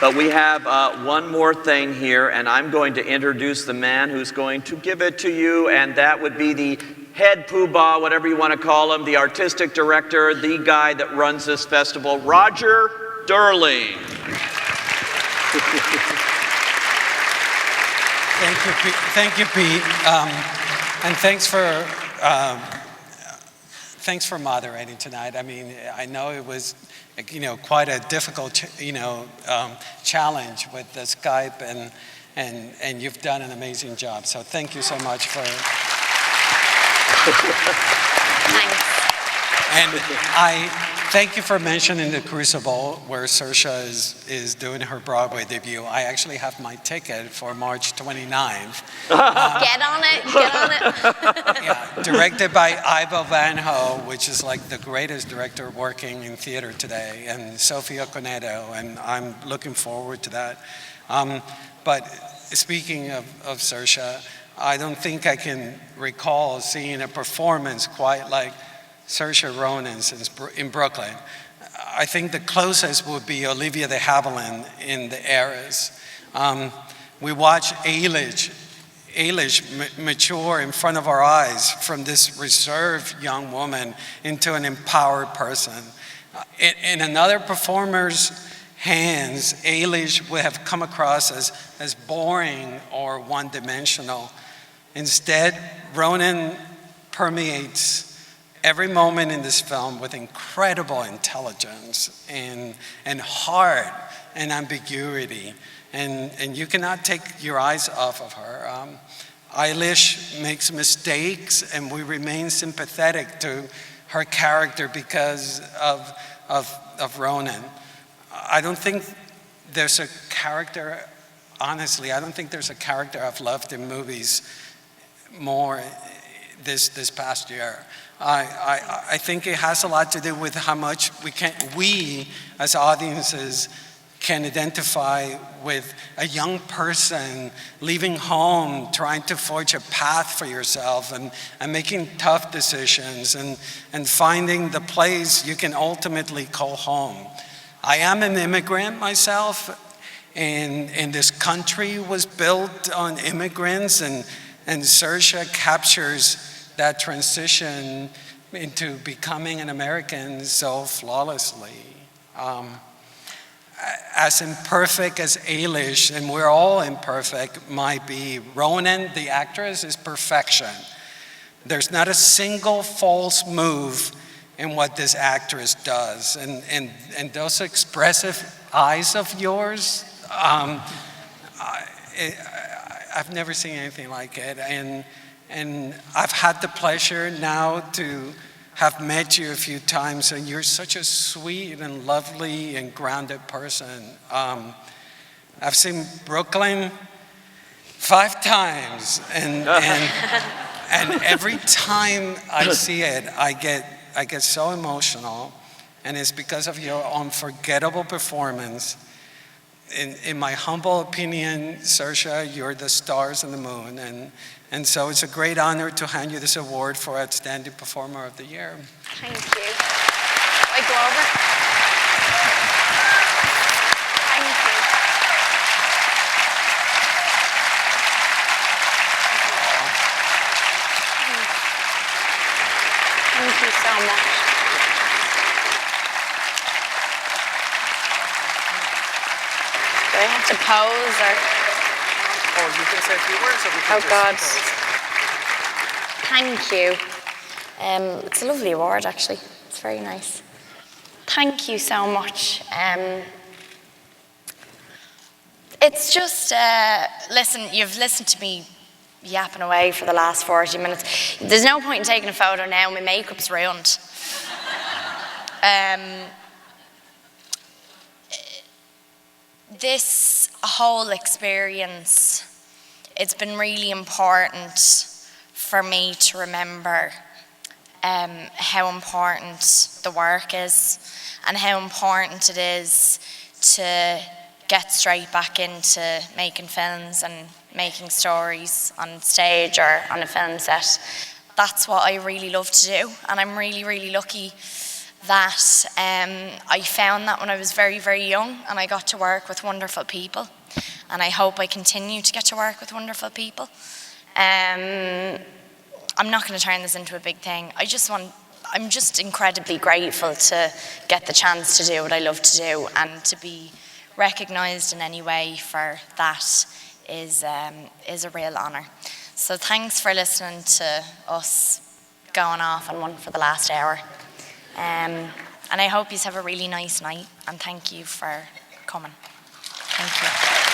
But we have one more thing here, and I'm going to introduce the man who's going to give it to you, and that would be the head poobah, whatever you want to call him, the artistic director, the guy that runs this festival, Roger Durling. Thank you, Pete. And thanks for moderating tonight. I mean, I know it was, quite a difficult, challenge with the Skype, and you've done an amazing job. So thank you so much for. Thanks. And I thank you for mentioning the Crucible, where Saoirse is doing her Broadway debut. I actually have my ticket for March 29th. Get on it. Yeah, directed by Ivo Van Ho, which is like the greatest director working in theater today, and Sofia Conedo, and I'm looking forward to that. But speaking of Saoirse, I don't think I can recall seeing a performance quite like Saoirse Ronan's in Brooklyn. I think the closest would be Olivia de Havilland in The Heiress. We watch Eilish mature in front of our eyes from this reserved young woman into an empowered person. In another performer's hands, Eilish would have come across as boring or one-dimensional. Instead, Ronan permeates every moment in this film with incredible intelligence and heart and ambiguity. And you cannot take your eyes off of her. Eilish makes mistakes, and we remain sympathetic to her character because of Ronan. I don't think there's a character, honestly, I don't think there's a character I've loved in movies more this past year. I think it has a lot to do with how much we as audiences can identify with a young person leaving home, trying to forge a path for yourself and making tough decisions and finding the place you can ultimately call home. I am an immigrant myself, and this country was built on immigrants, and Saoirse captures that transition into becoming an American so flawlessly. As imperfect as Eilish, and we're all imperfect, might be, Ronan, the actress, is perfection. There's not a single false move in what this actress does. And those expressive eyes of yours, I've never seen anything like it. And I've had the pleasure now to have met you a few times, and you're such a sweet and lovely and grounded person. I've seen Brooklyn 5 times, and every time I see it, I get so emotional, and it's because of your unforgettable performance. In my humble opinion, Saoirse, you're the stars and the moon, and so it's a great honor to hand you this award for Outstanding Performer of the Year. Thank you. I go over. Thank you. Thank you so much. Do I have to pose or? Oh, you can say a few words, or we can Oh God. Thank you. It's a lovely award, actually. It's very nice. Thank you so much. It's just, listen, you've listened to me yapping away for the last 40 minutes. There's no point in taking a photo now. My makeup's ruined. This whole experience, it's been really important for me to remember how important the work is and how important it is to get straight back into making films and making stories on stage or on a film set. That's what I really love to do, and I'm really, really lucky that I found that when I was very, very young, and I got to work with wonderful people, and I hope I continue to get to work with wonderful people. I'm not going to turn this into a big thing. I'm just incredibly grateful to get the chance to do what I love to do, and to be recognised in any way for that is a real honour. So thanks for listening to us going off on one for the last hour. And I hope you have a really nice night, and thank you for coming. Thank you.